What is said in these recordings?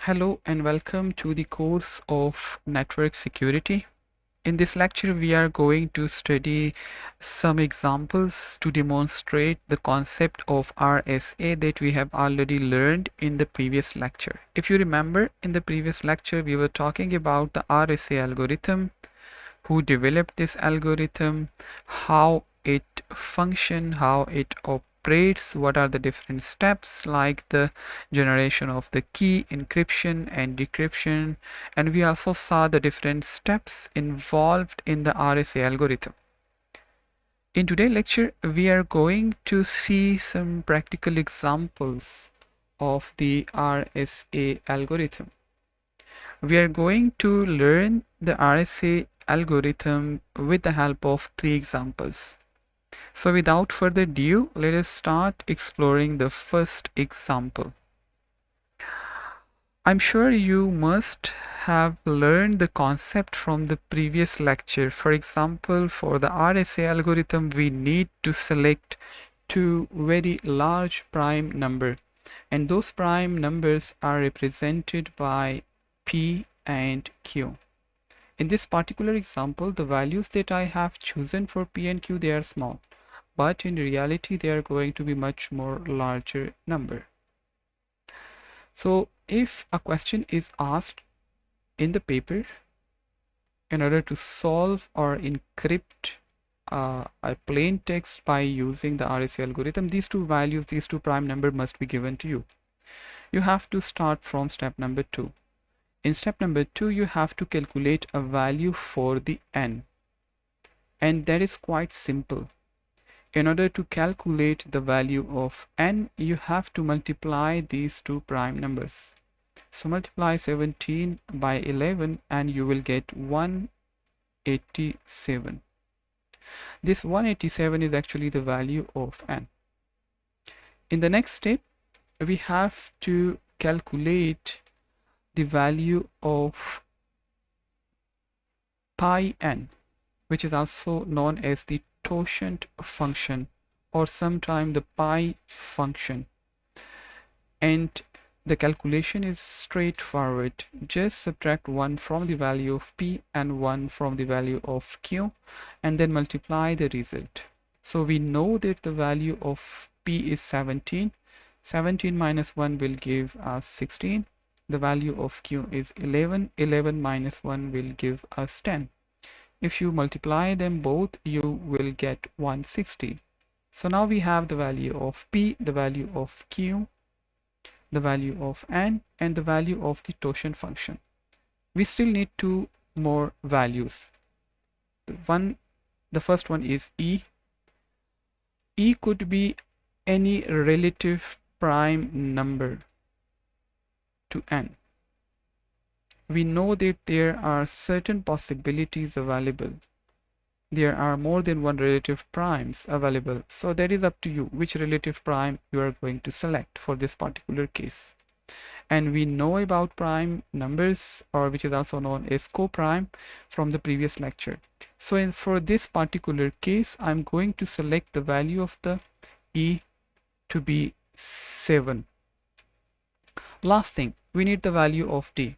Hello and welcome to the course of network security. In this lecture, we are going to study some examples to demonstrate the concept of RSA that we have already learned in the previous lecture. If you remember, in the previous lecture, we were talking about the RSA algorithm, who developed this algorithm, how it functions, how it operates, what are the different steps like the generation of the key, encryption and decryption, and we also saw the different steps involved in the RSA algorithm. In today's lecture, we are going to see some practical examples of the RSA algorithm. We are going to learn the RSA algorithm with the help of 3 examples. So without further ado, let us start exploring the first example. I'm sure you must have learned the concept from the previous lecture. For example, for the RSA algorithm, we need to select two very large prime numbers, and those prime numbers are represented by P and Q. In this particular example, the values that I have chosen for P and Q, they are small, but in reality they are going to be much more larger number. So if a question is asked in the paper, in order to solve or encrypt a plain text by using the RSA algorithm, these two values, these two prime number must be given to you. You have to start from step number 2. In step number 2, you have to calculate a value for the n. And that is quite simple. In order to calculate the value of n, you have to multiply these two prime numbers. So multiply 17 by 11 and you will get 187. This 187 is actually the value of n. In the next step, we have to calculate the value of pi n, which is also known as the totient function or sometimes the pi function. And the calculation is straightforward. Just subtract 1 from the value of p and 1 from the value of q and then multiply the result. So we know that the value of p is 17. 17 minus 1 will give us 16. The value of q is 11. 11 minus 1 will give us 10. If you multiply them both, you will get 160. So now we have the value of p, the value of q, the value of n, and the value of the totient function. We still need 2 more values. The first one is e. E could be any relative prime number to n. We know that there are certain possibilities available. There are more than one relative primes available. So that is up to you which relative prime you are going to select for this particular case. And we know about prime numbers, or which is also known as coprime, from the previous lecture. So for this particular case, I'm going to select the value of the e to be 7. Last thing, we need the value of d,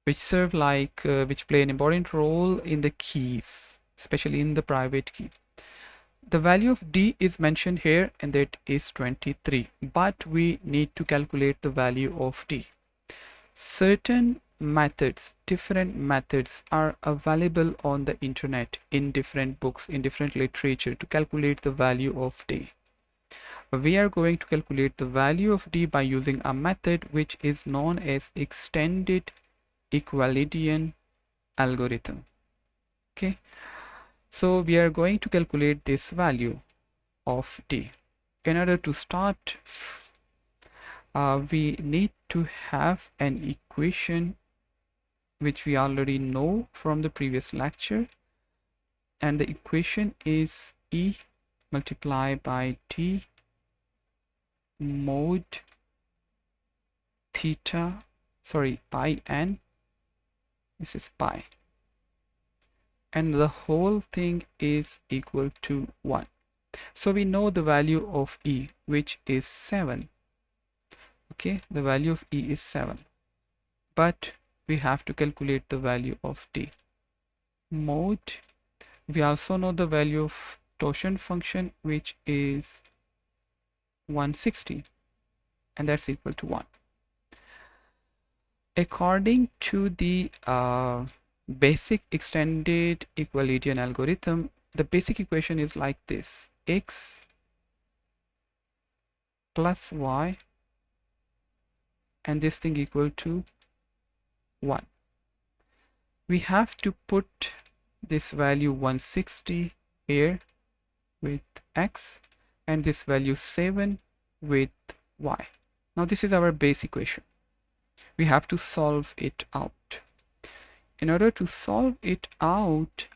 which play an important role in the keys, especially in the private key. The value of d is mentioned here, and that is 23, but we need to calculate the value of d. Certain methods, different methods are available on the internet, in different books, in different literature, to calculate the value of d. We are going to calculate the value of d by using a method which is known as extended Euclidean algorithm. Okay, so we are going to calculate this value of d. In order to start, we need to have an equation which we already know from the previous lecture, and the equation is e multiplied by d mod pi n. This is pi, and the whole thing is equal to 1. So we know the value of e, which is 7. Okay, the value of e is 7. but we have to calculate the value of t. Mode, we also know the value of totient function, which is 160, and that's equal to 1. According to the basic extended equilibrium algorithm, the basic equation is like this: x plus y and this thing equal to 1. We have to put this value 160 here with x and this value 7 with y. Now this is our base equation. We have to solve it out. In order to solve it out,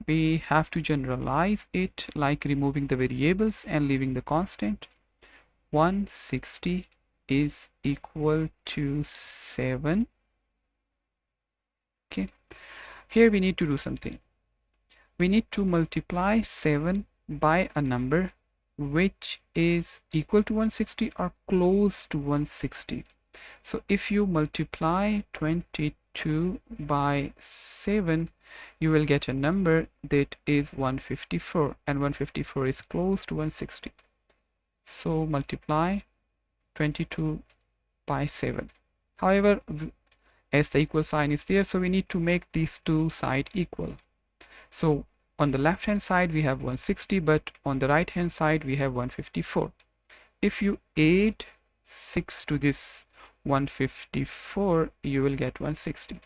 we have to generalize it, like removing the variables and leaving the constant. 160 is equal to 7. Okay, here we need to do something. We need to multiply 7 by a number which is equal to 160 or close to 160. So if you multiply 22 by 7, you will get a number that is 154, and 154 is close to 160. So multiply 22 by 7. However, as the equal sign is there, so we need to make these two sides equal. So on the left hand side we have 160, but on the right hand side we have 154. If you add 6 to this 154, you will get 160.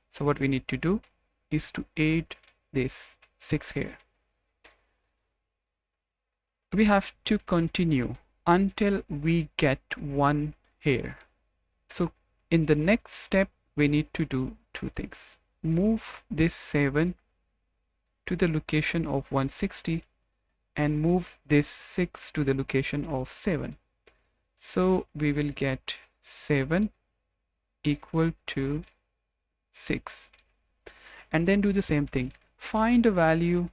So what we need to do is to add this 6 here. We have to continue until we get 1 here. So in the next step we need to do two things. Move this 7 to the location of 160 and move this 6 to the location of 7. So we will get 7 equal to 6. And then do the same thing. Find a value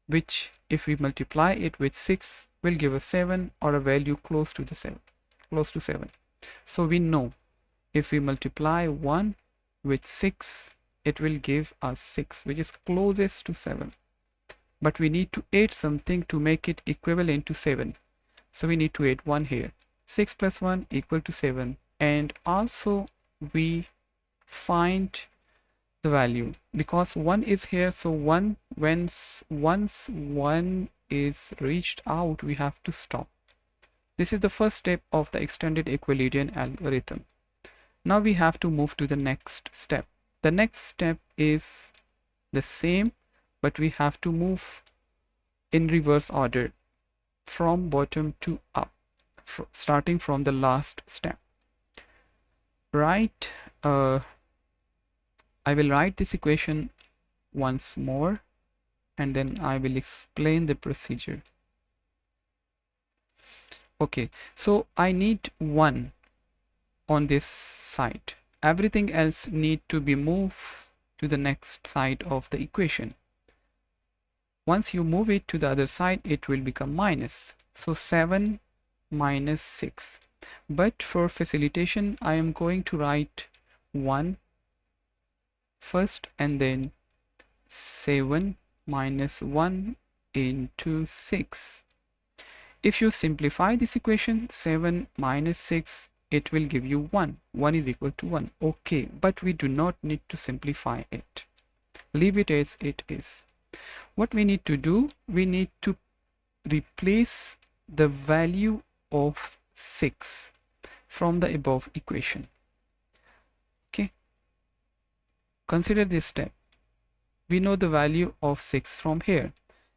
which, if we multiply it with 6, will give us 7, or a value close to 7. So we know if we multiply 1 with 6, it will give us 6, which is closest to 7. But we need to add something to make it equivalent to 7. So we need to add 1 here. 6 plus 1 equal to 7. And also we find the value, because 1 is here. So once 1 is reached out, we have to stop. This is the first step of the extended equilibrium algorithm. Now we have to move to the next step. The next step is the same, but we have to move in reverse order from bottom to up, starting from the last step. Right, I will write this equation once more and then I will explain the procedure. Okay, so I need 1 on this side. Everything else need to be moved to the next side of the equation. Once you move it to the other side, it will become minus. So 7 minus 6. But for facilitation, I am going to write 1 first and then 7 minus 1 into 6. If you simplify this equation, 7 minus 6, it will give you 1. 1 is equal to 1. Okay, but we do not need to simplify it. Leave it as it is. What we need to do, we need to replace the value of 6 from the above equation. Okay, consider this step. We know the value of 6 from here.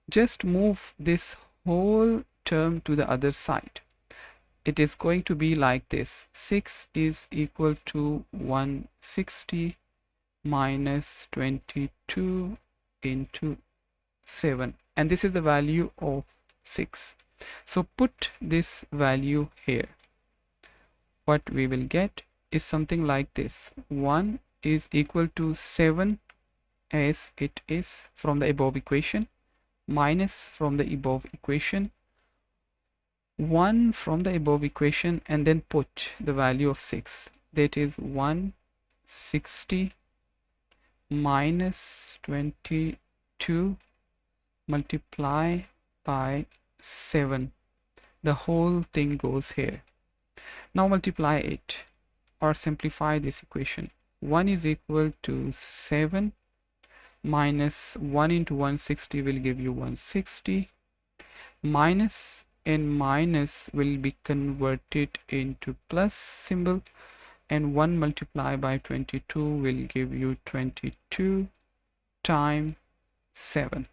Just move this whole term to the other side. It is going to be like this: 6 is equal to 160 minus 22 into 7, and this is the value of 6. So put this value here. What we will get is something like this: 1 is equal to 7 as it is from the above equation, minus from the above equation, 1 from the above equation, and then put the value of 6, that is 1 60 minus 22 multiply by 7. The whole thing goes here. Now multiply it or simplify this equation. 1 is equal to 7 minus 1 into 160 will give you 160. Minus and minus will be converted into plus symbol, and 1 multiplied by 22 will give you 22 times 7.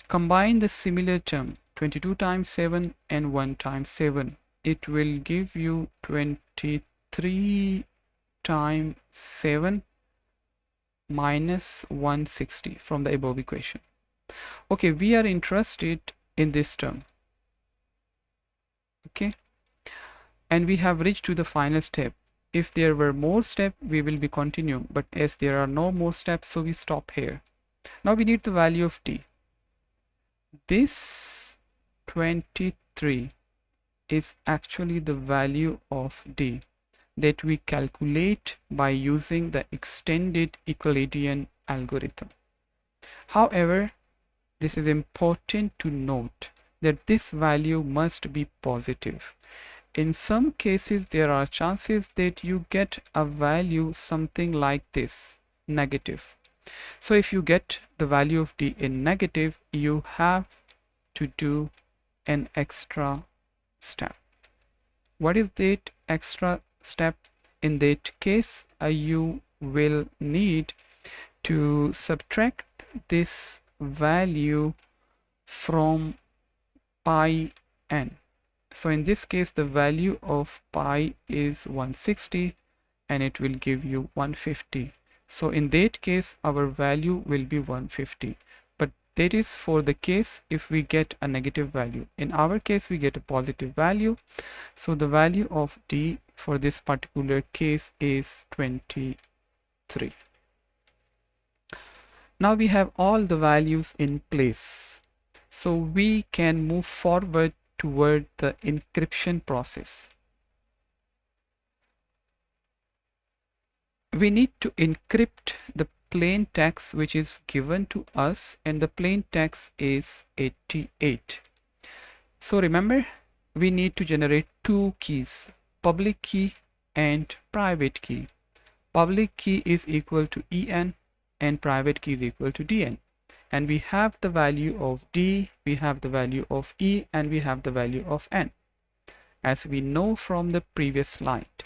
Combine the similar term 22 times 7 and 1 times 7. It will give you 23 times 7 minus 160 from the above equation. Okay, we are interested in this term. Okay, and we have reached to the final step. If there were more steps, we will be continue, but as there are no more steps, so we stop here. Now we need the value of d. This 23 is actually the value of d that we calculate by using the extended Euclidean algorithm. However, this is important to note that this value must be positive. In some cases, there are chances that you get a value something like this, negative. So if you get the value of d in negative, you have to do an extra step. What is that extra step? In that case, you will need to subtract this value from pi n. So in this case, the value of pi is 160 and it will give you 150. So in that case, our value will be 150. But that is for the case if we get a negative value. In our case, we get a positive value. So the value of d for this particular case is 23. Now we have all the values in place. So we can move forward toward the encryption process. We need to encrypt the plain text which is given to us, and the plain text is 88. So remember, we need to generate two keys, public key and private key. Public key is equal to en and private key is equal to dn. And we have the value of d, we have the value of e, and we have the value of n. As we know from the previous slide,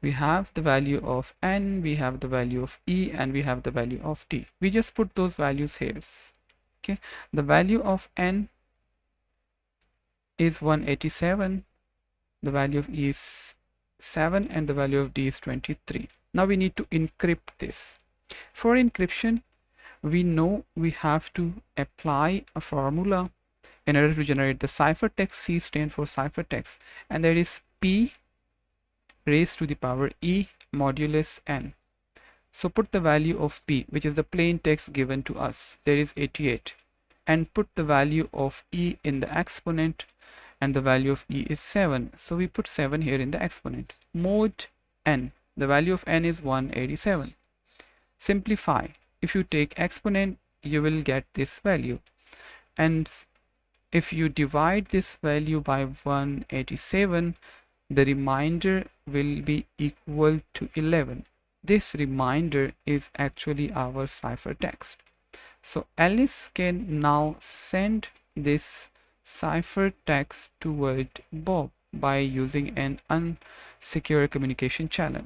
we have the value of n, we have the value of e, and we have the value of d. We just put those values here. Okay, the value of n is 187, the value of e is 7, and the value of d is 23. Now we need to encrypt this. For encryption, we know we have to apply a formula in order to generate the ciphertext. C stands for ciphertext, and that is p raised to the power e modulus n. So put the value of p, which is the plain text given to us, there is 88, and put the value of e in the exponent, and the value of e is 7. So we put 7 here in the exponent. Mod n, the value of n is 187. Simplify. If you take exponent, you will get this value, and if you divide this value by 187, the remainder will be equal to 11. This remainder is actually our ciphertext. So Alice can now send this ciphertext toward Bob by using an unsecure communication channel.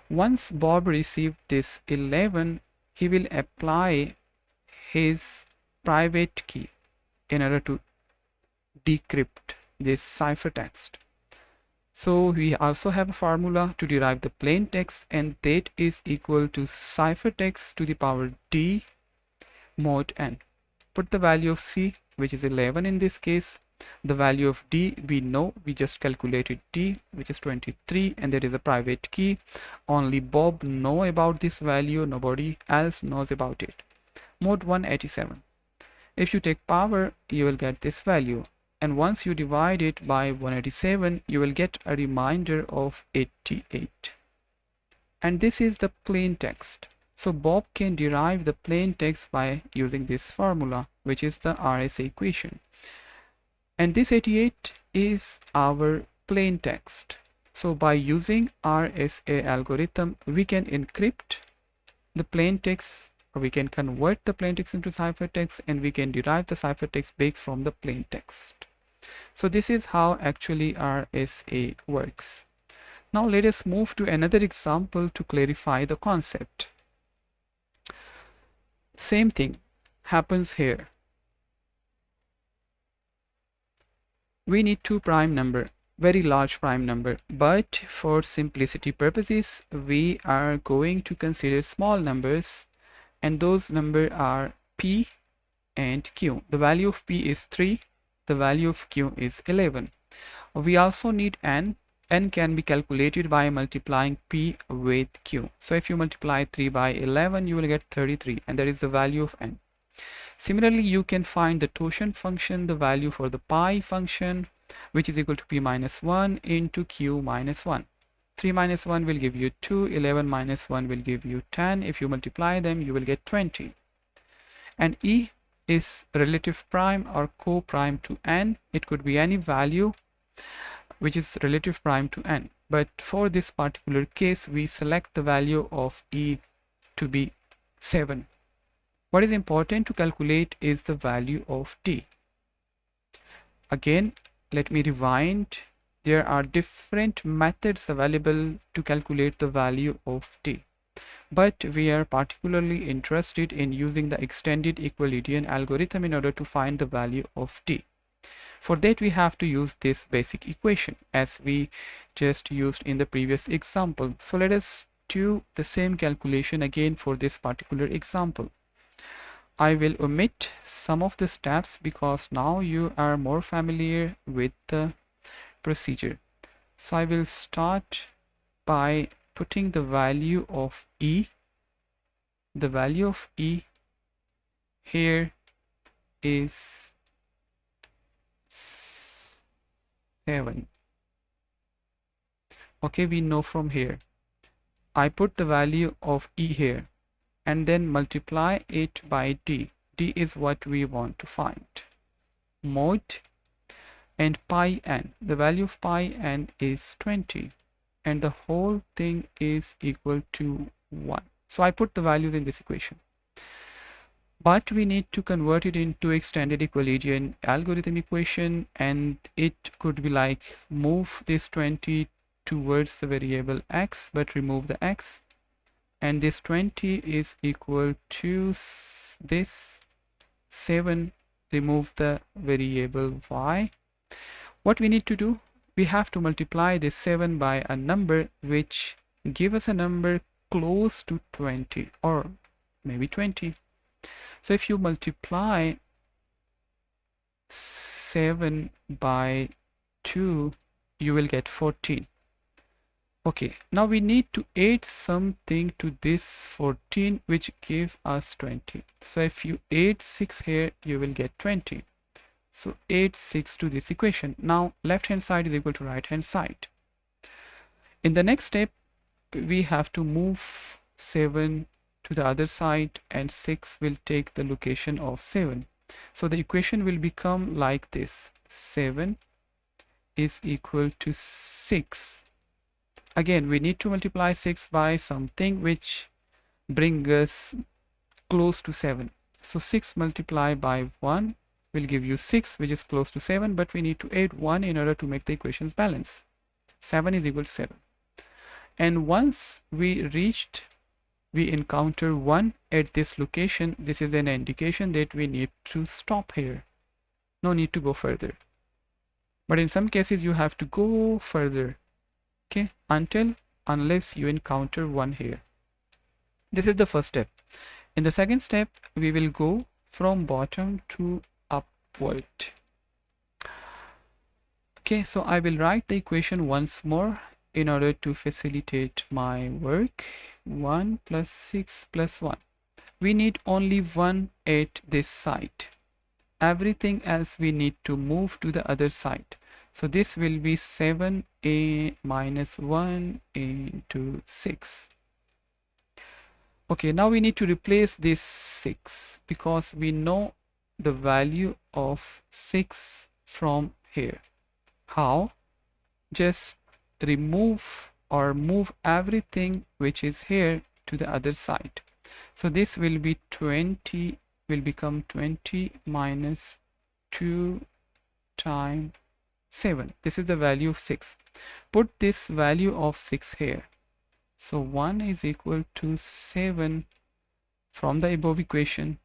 Once Bob received this 11, he will apply his private key in order to decrypt this ciphertext. So we also have a formula to derive the plain text, and that is equal to ciphertext to the power d mod n. Put the value of c, which is 11 in this case. The value of d we know, we just calculated d, which is 23, and that is a private key. Only Bob know about this value, nobody else knows about it. Mod 187. If you take power, you will get this value, and once you divide it by 187, you will get a remainder of 88. and this is the plain text. So Bob can derive the plain text by using this formula, which is the RSA equation. And this 88 is our plain text. So by using RSA algorithm, we can encrypt the plain text, or we can convert the plain text into ciphertext, and we can derive the ciphertext back from the plain text. So this is how actually RSA works. Now let us move to another example to clarify the concept. Same thing happens here. We need two prime number, very large prime number, but for simplicity purposes we are going to consider small numbers, and those numbers are P and Q. The value of P is 3, the value of Q is 11. We also need N. N can be calculated by multiplying P with Q. So if you multiply 3 by 11, you will get 33, and that is the value of N. Similarly, you can find the totient function, the value for the pi function, which is equal to P minus 1 into Q minus 1. 3 minus 1 will give you 2, 11 minus 1 will give you 10. If you multiply them, you will get 20. And E is relative prime or co-prime to N. It could be any value which is relative prime to N. But for this particular case, we select the value of E to be 7. What is important to calculate is the value of T. Again, let me rewind. There are different methods available to calculate the value of T. But we are particularly interested in using the extended equilibrium algorithm in order to find the value of T. For that, we have to use this basic equation as we just used in the previous example. So let us do the same calculation again for this particular example. I will omit some of the steps because now you are more familiar with the procedure. So I will start by putting the value of E. The value of E here is 7. Okay, we know from here. I put the value of E here and then multiply it by D. D is what we want to find. Mod and pi n. The value of pi n is 20 and the whole thing is equal to 1. So I put the values in this equation. But we need to convert it into extended equilibrium algorithm equation, and it could be like move this 20 towards the variable x but remove the x, and this 20 is equal to this 7, remove the variable y. What we need to do, we have to multiply this 7 by a number which give us a number close to 20 or maybe 20. So if you multiply 7 by 2, you will get 14. Okay, now we need to add something to this 14 which give us 20. So if you add 6 here, you will get 20. So add 6 to this equation. Now left hand side is equal to right hand side. In the next step, we have to move 7 to the other side and 6 will take the location of 7. So the equation will become like this. 7 is equal to 6. Again, we need to multiply 6 by something which bring us close to 7. So 6 multiplied by 1 will give you 6, which is close to 7, but we need to add 1 in order to make the equations balance. 7 is equal to 7. And once we encounter 1 at this location, this is an indication that we need to stop here. No need to go further. But in some cases you have to go further, okay, unless you encounter 1 here. This is the first step. In the second step, we will go from bottom to upward. Okay, so I will write the equation once more in order to facilitate my work. 1 plus 6 plus 1. We need only 1 at this side. Everything else we need to move to the other side. So this will be 7a minus 1 into 6. Okay, now we need to replace this 6 because we know the value of 6 from here. How? Just remove or move everything which is here to the other side. So this will be 20, will become 20 minus 2 times 7. This is the value of 6. Put this value of 6 here. So 1 is equal to 7 from the above equation,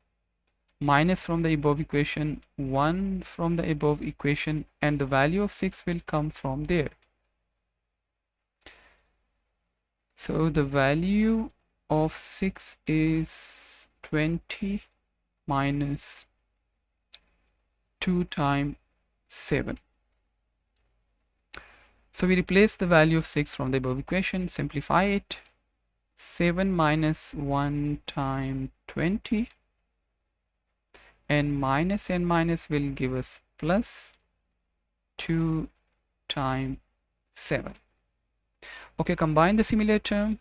minus from the above equation, 1 from the above equation, and the value of 6 will come from there. So the value of 6 is 20 minus 2 times 7. So we replace the value of 6 from the above equation, simplify it. 7 minus 1 times 20, and minus will give us plus 2 times 7. Okay, combine the similar term.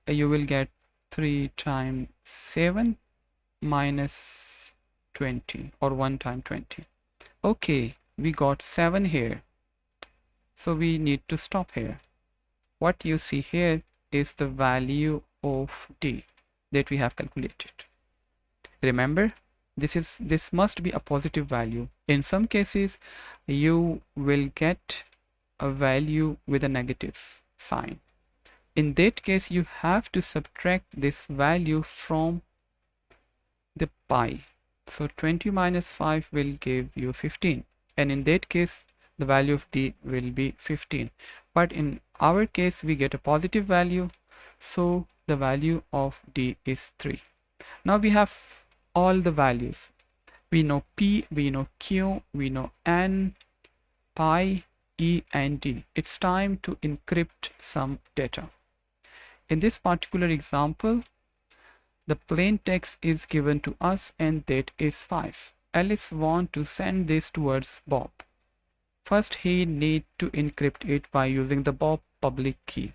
You will get 3 times 7 minus 20, or 1 times 20. Okay, we got 7 here. So we need to stop here. What you see here is the value of D that we have calculated. Remember, this must be a positive value. In some cases, you will get a value with a negative sign. In that case, you have to subtract this value from the pi. So 20 minus 5 will give you 15. And in that case, the value of D will be 15. But in our case, we get a positive value. So the value of D is 3. Now we have all the values. We know P, we know Q, we know N, pi, E, and D. It's time to encrypt some data. In this particular example, the plain text is given to us, and that is 5. Alice wants to send this towards Bob. First, he needs to encrypt it by using the Bob public key.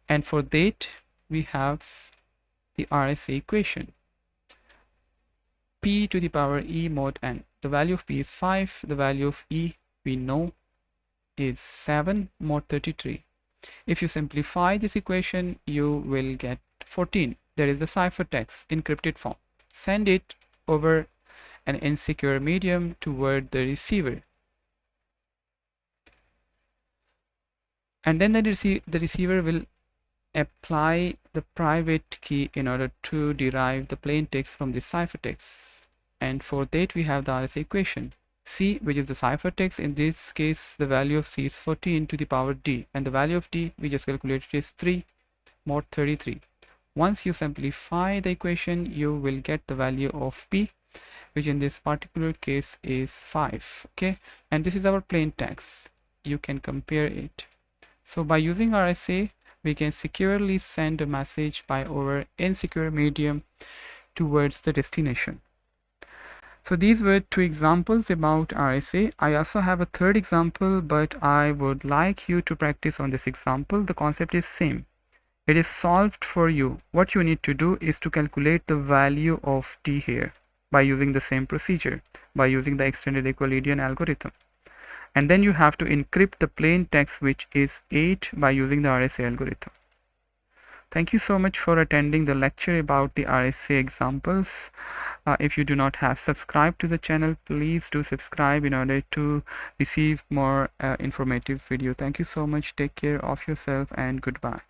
And for that, we have the RSA equation. P to the power E mod N. The value of P is 5. The value of E we know is 7 mod 33. If you simplify this equation, you will get 14. There is the ciphertext encrypted form. Send it over an insecure medium toward the receiver. And then the receiver will apply the private key in order to derive the plain text from the ciphertext. And for that, we have the RSA equation. C, which is the ciphertext. In this case, the value of C is 14 to the power D, and the value of D we just calculated is 3 mod 33. Once you simplify the equation, you will get the value of P, which in this particular case is 5. Okay, and this is our plain text. You can compare it. So by using RSA, we can securely send a message by over insecure medium towards the destination. So these were 2 examples about RSA. I also have a third example, but I would like you to practice on this example. The concept is same. It is solved for you. What you need to do is to calculate the value of D here by using the same procedure, by using the extended Euclidean algorithm. And then you have to encrypt the plain text, which is 8, by using the RSA algorithm. Thank you so much for attending the lecture about the RSA examples. If you do not have subscribed to the channel, please do subscribe in order to receive more informative video. Thank you so much. Take care of yourself, and goodbye.